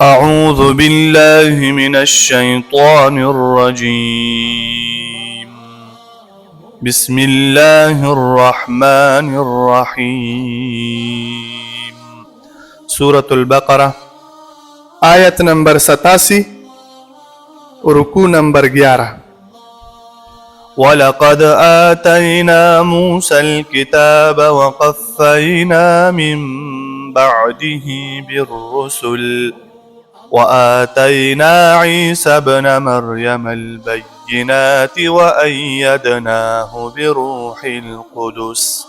أعوذ بالله من الشيطان الرجيم بسم الله الرحمن الرحيم سورة البقرة آیت نمبر 87 رکوع نمبر 11 وَلَقَدْ آتَيْنَا مُوسَى الْكِتَابَ وَقَفَّيْنَا مِنْ بَعْدِهِ بِالرُّسُلِ وَآتَيْنَا عِيسَى ابْنَ مَرْيَمَ الْبَيِّنَاتِ وَأَيَّدْنَاهُ بِرُوحِ الْقُدُسِ.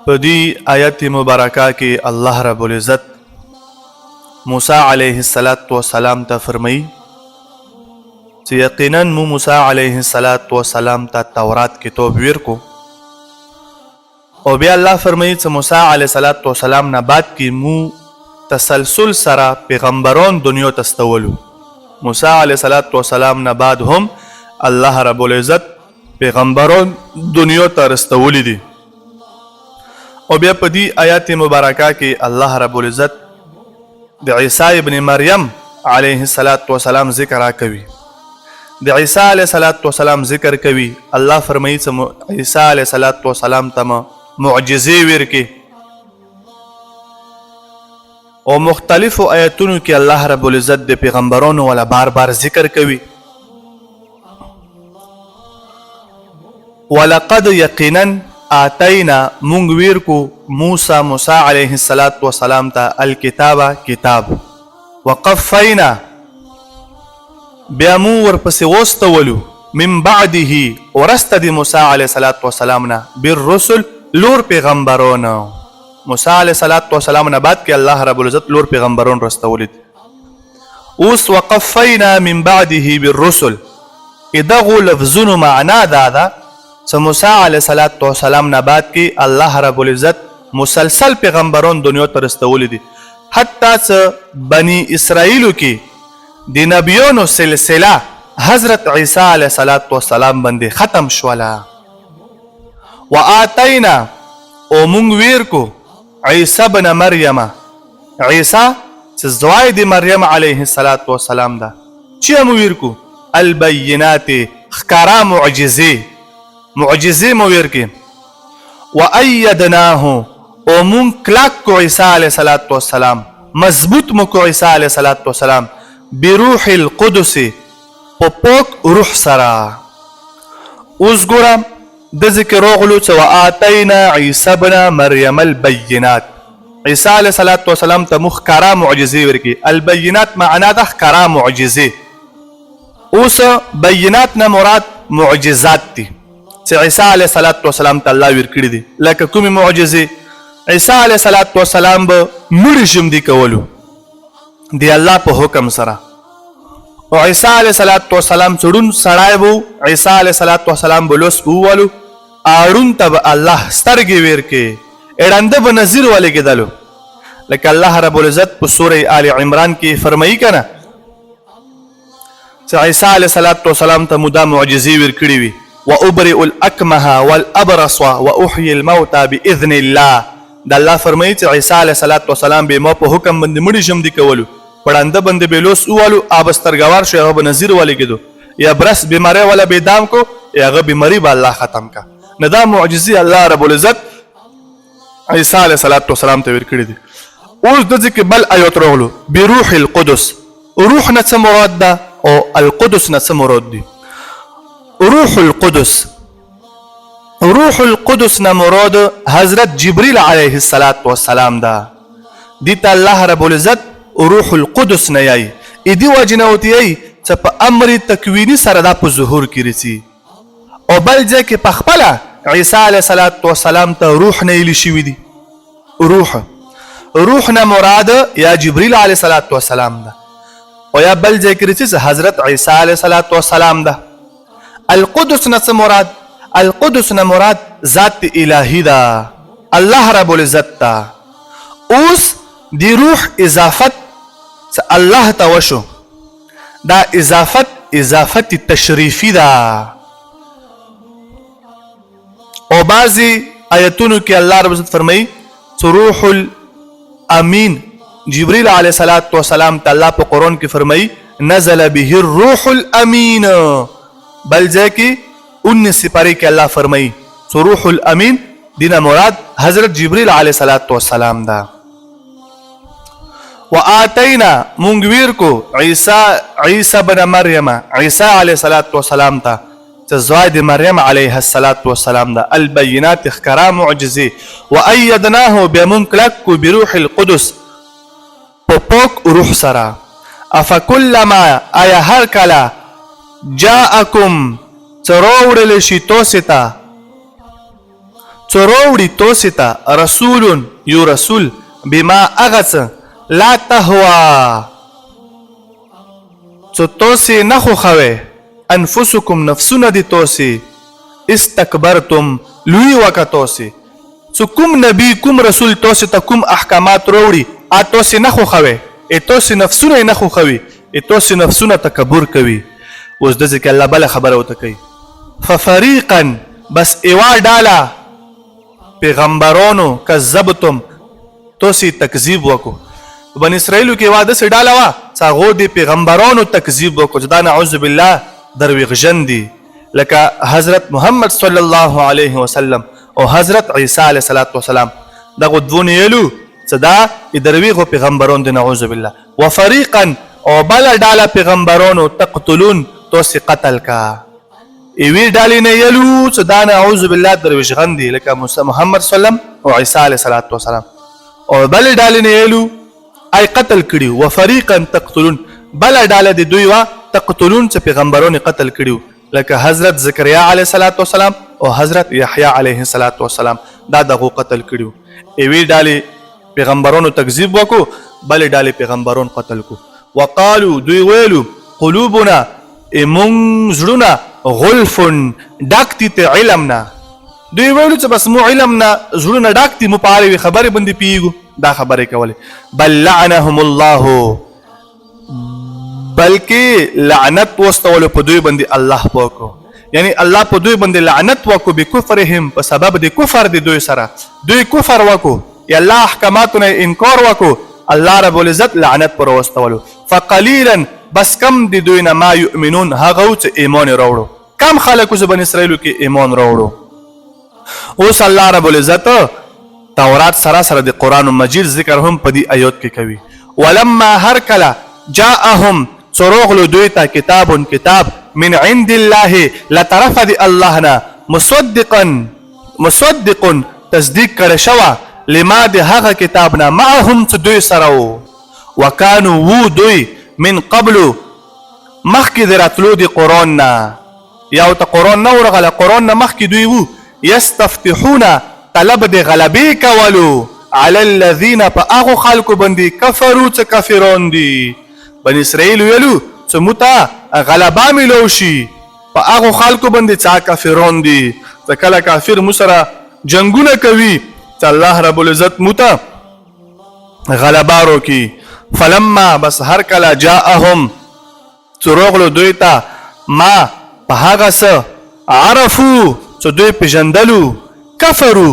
په دې آیت مبارکه کې الله رب العزت موسی علیه السلام ته فرمایي چې یقینا مو موسی علیه السلام ته تورات کتاب ورکو، او بیا الله فرمایي چې موسی علیه السلام نه بعد کې مو تسلسل سره پیغمبران دنیا ته استولو. موسی علیه السلام نه بعد هم الله رب العزت پیغمبران دنیا ته رستولی دي. او بیا په دې آیات مبارکه کې الله رب العزت د عیسی ابن مریم علیه السلام ذکر کوي. د عیسی علیه السلام ذکر کوي. الله فرمایي چې عیسی علیه السلام ته معجزې ورکړي، او مختلفو آیتونو کې الله رب العزت د پیغمبرانو والا بار بار ذکر کوي. ولقد یقینا آتینا مونږ ورکو موسی علیه السلام ته الکتاب کتاب، وقفینا بیا مو ورپسې واستولو من بعده ورسته د موسی علیه السلام نه بالرسل لور پیغمبرانو. موسی علیه السلام نه بعد کې الله رب العزت لور پیغمبران رستولی دي. اوس وقفینا من بعده بالرسل، دغو لفظونو معنا دا ده چې موسی علیه السلام نه بعد کې الله رب العزت مسلسل پیغمبران دنیا ته رستولی دي. حتی چې بنی اسرائیلو کې د نبیانو سلسله حضرت عیسی علیه السلام باندې ختم شوله. وآتینا او مونږ ورکو عیسی ابن مریم، عیسی چې زوی د مریم علیه السلام ده، چې مو ورکو البینات ښکارا معجزې مو ورکې. وایدناه او مونږ کلک کو عیسی علیه السلام، مضبوط مو کو عیسی علیه السلام بروح القدس په پاک روح سره. اوس ګوره د ذکر راغلو چې وآتینا عیسی ابن مریم البینات، عیسی علیه السلام ته موږ ښکارا معجزې ورکړي. البینات معنا ده ښکارا معجزې. اوس بینات نه مراد معجزات دي چې عیسی علیه السلام ته الله ورکړي دي. لکه کومې معجزې؟ عیسی علیه السلام به مړي ژوندي کولو د الله په حکم سره. او عیسی علیه السلام څړون سړی به عیسی علیه السلام به لوس ووالو، اړون ته به الله سترګې ورکړي، اړنده به نظیر ولګېدلو. لکه الله رب العزت په سوره آل عمران کې فرمایي که نه چې عیسی علیه السلام ته مو دا معجزې ورکړي وي. وابرئ الاکمه والابرص واحیي الموتى باذن الله. د الله فرمایي چې عیسی علیه السلام به ما په حکم باندې مړي ژوندي کولو، پړانده باندې به لوس ووالو، آب سترګوار شو، هغه به نظیر ولګېدو. یا برس بیماری والا به دام کو، یا هغه بیماری به الله ختم کا. نه دا معجزې الله رب العزت عیسی علیه السلام ته ورکړي دي. اوس د ذکر بل آیات راغلو بروح القدس. روح نه څه مراد ده او القدس نه څه مراد دي؟ روح القدس نه مراد حضرت جبریل علیه السلام ده. دې ته الله رب العزت روح القدس نه یایي. دې وجې نه ورته یایي چې په امر تکویني سره دا په ظهور کې رسي. او بل ځای کې پخپله عیسی علیه السلام ته روح نه ویلي شوي دي. روح نه مراد یا جبریل علیه السلام ده، او یا بل ځای کې رسي چې حضرت عیسی علیه السلام ده. القدس نه څه مراد؟ القدس نه مراد ذات الهی ده، الله رب العزت ته. اوس دی روح اضافت چې الله ته وشو، دا اضافت تشریفی ده. او بعضی آیتونو کې الله رب العزت فرمایي روح الامین جبريل عليه الصلاة والسلام ته الله په قرآن کې فرمایي نزل به الروح الامین. بل ځای کې 19 سپارې کې الله فرمایي سو روح الامین دینه مراد حضرت جبريل عليه الصلاة والسلام ده. وآتینا مونږ ویر کو عیسی بن مریم عیسی علیه الصلاة والسلام ته چې زوی د مریم علیه الصلاة والسلام ده البینات ښکارا معجزې وایدناه بیا مونږ کلک کو بروح القدس په پاک روح سره. افکلما آیا هر کله جاءکم څه راوړلی شي تاسې ته څه راوړي تاسې ته رسول یو رسول بما هغه څه لا تهوا څه تاسې نه خوښوئ انفسکم نفسونه دي تاسې استکبرتم لوی وکه تاسې څه کوم نبی کوم رسول تاسې ته کوم احکامات راوړي تاسې نه خوښوئ تاسې نفسونه یې نه خوښوي تاسې نفسونه تکبر کوي. اوس داسې کې الله بله خبره ورته کوي ففریقا بس یوه ډاله پیغمبرانو کذبتم تاسې تکذیب وکړو. په بني اسرائیلو کې یوه داسې ډاله وه چې هغو د پیغمبرانو تکذیب وکړو چې دا نعوذ بالله درویغجن دي لکه حضرت محمد صلی الله علیه وسلم او حضرت عیسی علیه الصلاة والسلام دغو دوو یلو چې دا درویغو پیغمبران دي نعوذ بالله. وفریقا او بله ډاله پیغمبرانو تقتلون تاسې قتل کا. یوې ډالې نه یلو چې دا نعوذ بالله درویغجن دي لکه محمد صلی الله او عیسی علیه الصلاة والسلام او بلې ډالې نه یلو ای قتل کړي. وفریقا تقتلون بله ډاله د دوی وه تقتلون چې پیغمبران قتل کړي لکه حضرت زکریا علیه الصلاة والسلام او حضرت یحیی علیه الصلاة والسلام دا دغو قتل کړي. یوې ډالې پیغمبرانو تکذیب وکړو بلې ډالې پیغمبران قتل کو. وقالو دوی ویلو قلوبنا مونږ زړونه غلف ډک دي ته علم نه. دوی ویلو چې بس مو علم نه زړونه ډک دي مو په هرې خبرې باندې پیږو دا خبرې کولې. بل لعنهم الله بلکې لعنت واستولو په دوی باندې الله پاکو یعنی الله په دوی باندې لعنت وکړو بکفرهم په سبب د کفر د دوی سره دوی کفر وکړو یا الله احکاماتونه انکار وکړو الله رب العزت لعنت پر واستولو. فقلیلا بس کم د دوی نه ما یؤمنون هغه چې ایمان راوړو کم خلکو چې بني اسرائیلو کې ایمان راوړو. اوس الله رب العزت تورات سره د قرآن مجید ذکر هم په دې آیات کې کوي. ولما هر کله جاءهم سروغلو دوی ته کتاب من عند الله لطرف دی الله نه مصدق تصدیق کړی شوه لما د هغه کتاب نه معهم چې دوی سره وو. وکانو وو دوی من قبلو مخکې د راتلو د قرآن نه یا ورته قرآن نه ورغله قرآن نه مخکې دوی وو یستفتحونه طلب د غلبې کولو علی الذین په هغو خلکو باندې کفرو چې کافران دي. بني اسرائیل ویلو چې موږ ته غلبه میلو شي په هغو خلکو باندې چې کافران دي چې کله کافر موږ سره جنګونه کوي چې الله رب العزت موږ ته غلبه راکړي. فلما بس هر کله جاءهم چې راغلو دوی ته ما په هغه څه عرفو چې دوی پېژندلو کفرو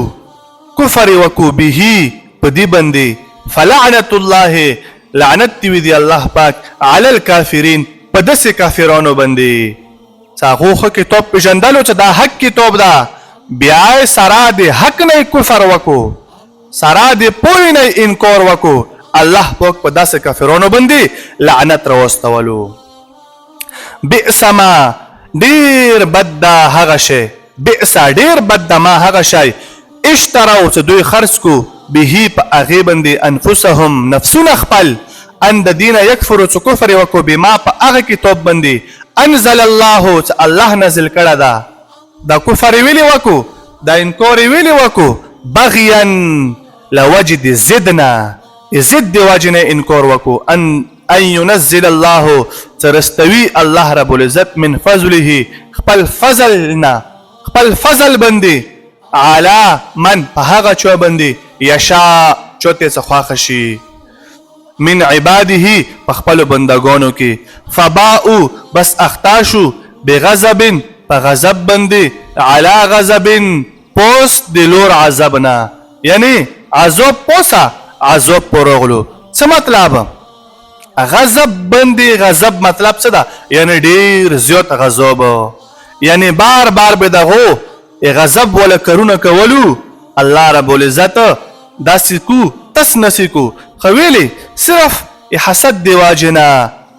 کفر وکړو به په دې باندې فلعنت الله لعنت دی دی الله پاک علی الکافرین په داسې کافرانو باندې چې هغو ښه کتاب پېژندلو چې دا حق کتاب ده بیا یې سره د حق نه کفر وکړو سره د پوهې نه انکار وکړو الله پاک په داسې کافرانو باندې لعنت راوستولو. بئس ما ډېر بد ده هغه شی بئس ډېر بد ده ما هغه شی اشتروا چې دوی خرڅ کو به په هغې باندې انفسهم نفسونه خپل ان د دینه یکفرو چې کفر یې وکړو بما په هغه کتاب باندې انزل الله چې الله نازل کړه ده دا کفر یې ویلې وکړو دا انکار یې ویلې وکړو بغیا لوجد زدنا زد د وجې نه انکار وکړو ان ينزل الله چې رستوي الله رب العزت من فضله خپل فضل نه خپل فضل باندې علا من په هغه چا باندې یشا چوته څه خوښه شي من عباده په خپلو بندګانو کې فباؤ بس اختا شو بغضب په غضب باندې علا غضب پوست د لور عذاب نه یعنی عذاب پوسه عذاب پرغلو څه مطلب غضب باندې غضب مطلب څه ده یعنی ډیر زیات غضب یعنی بار بار به دغه غضب ولا کرونه کولو الله رب العزت داسې کو تس نسی کو خو ویلې صرف حسد دی واجنا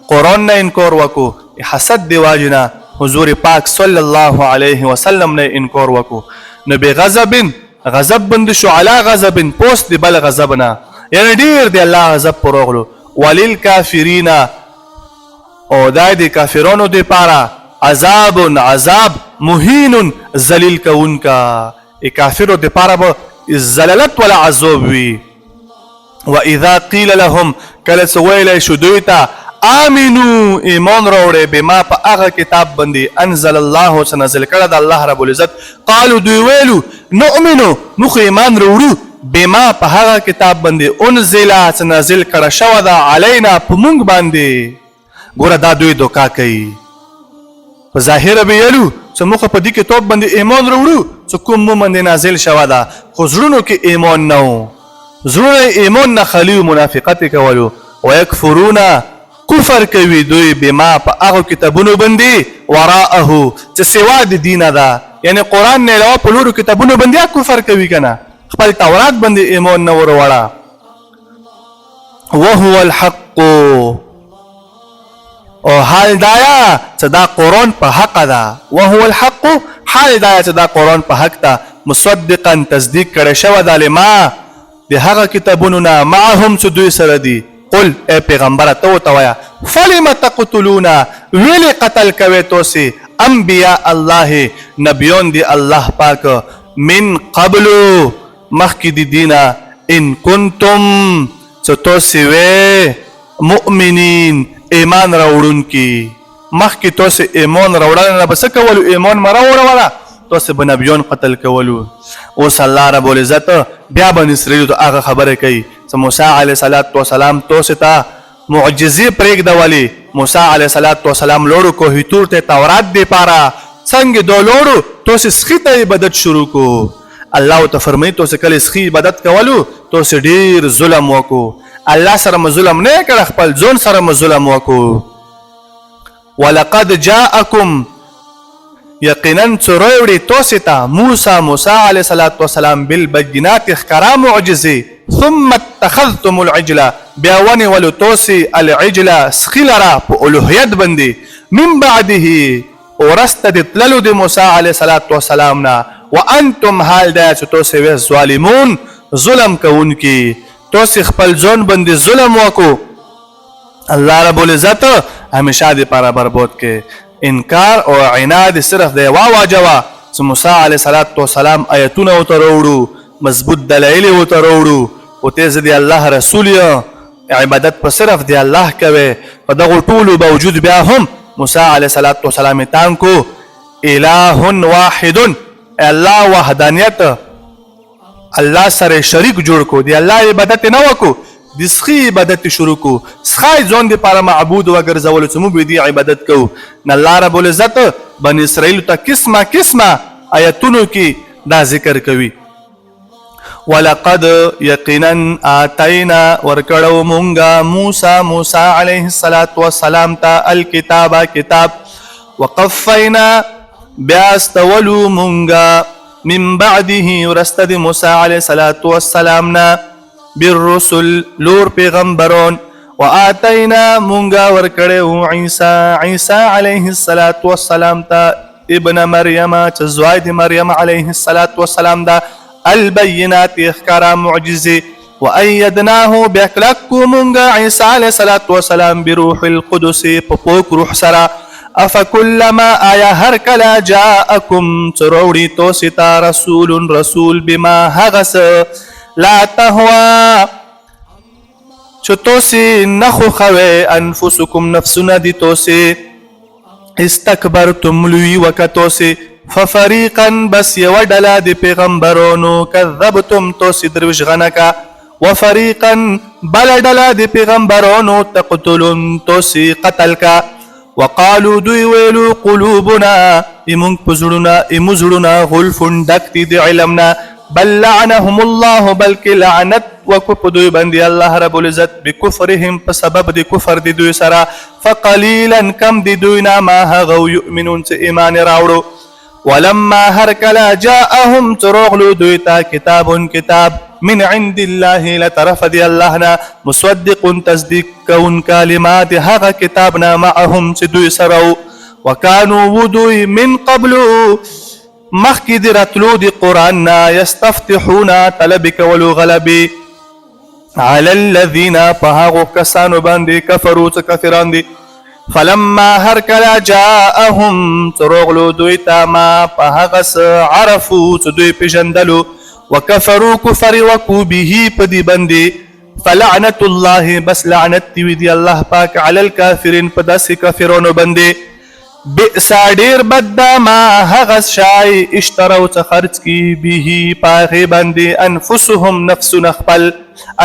قرآن نه انکار وکړو حسد دی واجنا حضور پاک صلی الله علیه وسلم نه انکار وکړو نو به غضب بند شو علی غضب پوست دی بل غضب نه یعنی ډیر دی الله غضب پروغلو وللکافرین او دای دی کافرونو دی پارا عذاب مهین ذلیل کونکا کافرو دی پارا به زلالت ولا عذاب وی واذا قیل لهم کله سویل شو دوی ته آمنو ایمان راوړې بما په هغه کتاب باندې انزل الله سنزل کړه د الله رب العزت قالو دوی ویلو نؤمنو نو ایمان راوړو بما په هغه کتاب باندې انزل سنزل کړه شو دا علینا په مونږ باندې ګوره دا دوی دوکا کوي په ظاهر به ویلو چې موږ په دې کتاب باندې ایمان راوړو چې کوم باندې نازل شو دا خو زړونو کې ایمان نه و زړونه ایمان نه خالی منافقت کولو ويکفرون کفر کوي دوی بما په هغه کتابونو باندې وراءه چې سوا د دینه ده یعنی قرآن نه علاوه په نورو کتابونو باندې کفر کوي کنه خپل تورات باندې ایمان نه وروړه وهو الحق او حال دایا چې دا قرآن په حق ده وهو الحق حال دایا چې دا قرآن په حق ده مصدقا تصدیق کړی شوی ده لما د هغه کتابونو نه معهم چې دوی سره دي قل اے پیغمبر ته وتویا فلم تقتلون ویل قتل کوي توسي انبیاء الله نبیون دی الله پاک من قبل مخکې دی دینه ان کنتم ستوسي وی مؤمنین ایمان راوړونکي مخکې توسي ایمان راوړل نه بس کولو ایمان مراوړه توسي بنبیون قتل کولو اوس الله رب العزت بیا بن اسرائیل ته هغه خبره کوي چې موسی علیه السلام توسي ته معجزې پرېږدولې موسی علیه السلام لوړو کوه تور ته تورات دی پاره څنګه دو لوړو توسي سخي ته عبادت شروع کو الله ته فرمایي توسي کله سخي عبادت کولو توسي ډیر ظلم وکړو الله سره ظلم نه کړ خپل ځون سره ظلم وکړو ولقد جاءکم یقینا چروړي توسي ته موسی علیه السلام بالبينات اخکارا معجزې ثم اتخذتم العجل بیا ونیولو توسي العجل سخیلرا په الوهیت باندې من بعده ورسته د تللو د موسی علیه السلام نه وانتم حال دا چې توسي وی ظالمون ظلم کوونکي توسي خپل ځون باندې ظلم وکړو الله رب العزت همیشه د پاره برباد کې انکار او عناد صرف د واجبہ چې موسی علیه السلام آیتونه وتروړو مضبوط دلایل وتروړو او ته دی الله رسول عبادت په صرف دی الله کوي په دغه ټولو باوجود بیا هم موسی علیه السلام تان کو الہ واحد الله وحدانیت الله سره شریک جوړ کو دی الله عبادت نه وکړو د سخي عبادت شروع کو سخای ځون د پاره معبود وګرځول چې موږ دی عبادت کو نه الله رب العزت بنی اسرائیل ته قسمه آیتونو کې دا ذکر کوي ولقد یقینا آتینا ورکړو مونږه موسی علیه السلام ته الکتاب کتاب وقفینا بیا استولو مونږه من بعده ورستد موسی علیه السلام نه بالرسل لور پیغمبرون وآتینا مونږه ورکړو عیسی علیه السلام ته ابن مریم چې زوی د مریم علیه السلام ده البینات اخکارا معجزه وأيدناه بأكلكو مونغا عيسى عليه الصلاة والسلام بروح القدس پپوک روح سرا افكلما آیا هر کلا جاءكم تروڑی توستا رسول بما هغس لا تهوى چتوسی نخو خوي انفسكم نفسنا دي توسي استكبرتم لوي وكتوسي ففريقا بس يودلا دي پیغمبرونو كذبتم توسي دروش غنكا وفريقا بلدلا دي پیغمبرونو تقتلون توسي قتلكا وقالوا دوی ویلو قلوبنا امزرنا غلف دکتی دی علمنا بل لعنهم الله بلک لعنت وکو په دوی باندې الله رب العزت بکفرهم په سبب د کفر د دوی سره فقلیلا کم د دوی نه ما هغه یؤمنون چې ایمان راوړو ولما هر کله جاءهم ترغلو دوی ته کتاب من عند الله لطرف دی الله نه مصدق تصدیق کون کلمات هغه کتابنا معهم چې دوی سره وکانو ودوی من قبل مخکې د راتلو د قرآن نه یستفتحون طلب کولو غلبې علی الذین په هغو کسانو باندې کفرو څه کافران دي فلما هر کله جاءهم ترغلو دوی ته ما په هغه څه عرفو چې دوی پېژندلو وکفرو کفر وکو به په دې باندې فلعنت الله بس لعنت دی دی الله پاک علی الکافرین په داسې کافرانو باندې بئس ډیر بد دا ما هغه شای اشتروا څه خرج کی به پاغه باندې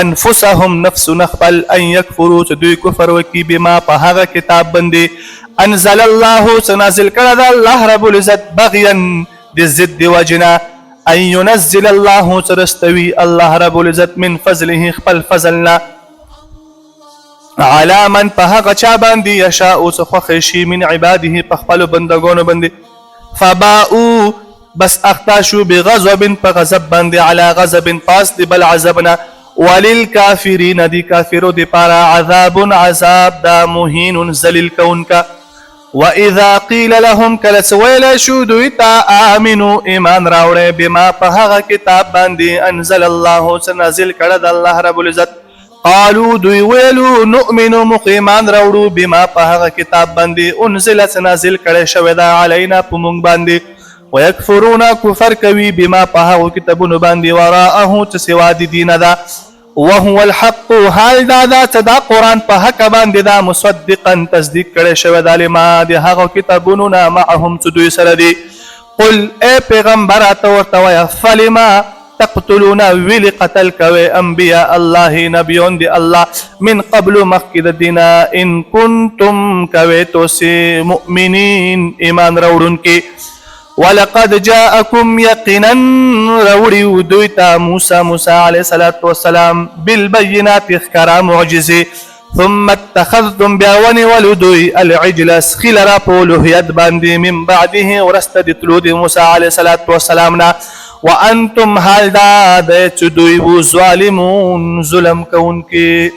انفسهم نفس نخبل ان یکفروا چې دوی کفر وکي بما په هغه کتاب باندې انزل الله څه نازل کړه د الله رب العزت بغیا د ضد وجنا ان ينزل الله څه رستوي الله رب العزت من فضله خپل فضلنا على من په هغه چا باندې یشاء څه خوښ شي من عباده په خپلو بندګانو باندې فباءوا بس اختا شو بغضب په غضب باندې على غضب پاس دی بل عذابنا وللکافرین دی کافرو دی پارا عذاب عذاب دا مهین ذلیل کونکا واذا قیل لهم کله سویل شو دوی ته آمنو ایمان راوړی بما په هغه کتاب باندې انزل الله څه نازل کړه د الله رب العزت قالو دوی ویلو نؤمنو مقیمان راوړو بما په هغه کتاب باندې انزل څه نازل کړی شوی دا علینا په موږ باندې ویکفرون کفر کوي بما په هغو کتابونو باندې وراءه څه سوا د دینه ده وهو الحق حال دا څه دا قرآن په حق باندې دا مصدقا تصدیق کړی شوی دا لما د هغو کتابونو نه معهم څه دوی سره دي قل ای پیغمبره ته ورته وایه فلما تقتلون ویل قتل کوي انبیاء الله نبیون دی الله من قبل مخکې د دینه ان کنتم کوي توسې مؤمنین ایمان راوړونکي ولقد جاءكم یقینا راوړي دوی ته موسی علیه السلام بالبینات ښکاره معجزې ثم اتخذتم بیا ونیولو دوی العجل سخی لرا په الوهیت باندې من بعده ورسته د تلو د موسی علیه السلام نه وانتم حال دا چې دوی ظالمون ظلم کوونکي